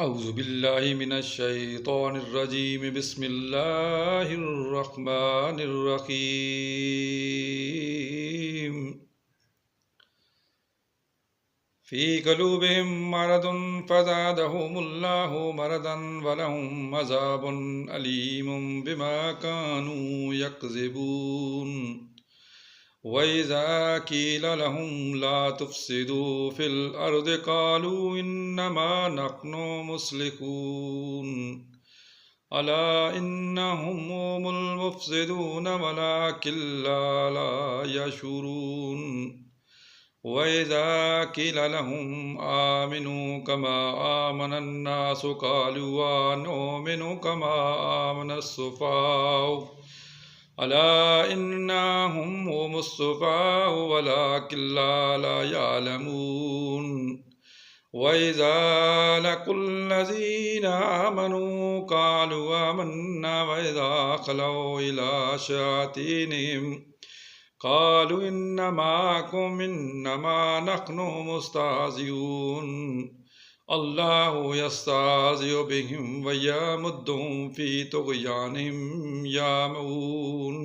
औज़ुबिल्लाहि मिनश्शैतानिर्रजीम बिस्मिल्लाहिर्रहमानिर्रहीम फ़ी क़ुलूबिहिम मरदुन फ़ज़ादहुमुल्लाहु मरदन वलहुम अज़ाबुन अलीमुम बिमा कानू यक्ज़िबून वइज़ा क़ील लहुम ला तुफ़सिदू फ़िल अर्दि क़ालू इन्नमा नहनु मुस्लिहून अला इन्नहुम हुमुल मुफ़सिदून वलाकिन ला यशऊरून वइज़ा क़ील लहुम आमिनू कमा आमनन्नासु क़ालू अनुमिनु कमा आमनस्सुफ़हाउ अला इन्नहुम हुमुस्सुफ़हाउ वलाकिन ला यअलमून वइज़ा लक़ुल्लज़ीना आमनू क़ालू आमन्ना वइज़ा ख़लौ इला शयातीनिहिम क़ालू इन्ना माअकुम इन्नमा नहनु मुस्तहज़िऊन अल्लाहु यस्तहज़िउ बिहिम व यमुद्दुहुम फ़ी तुग़यानिहिम यामहून।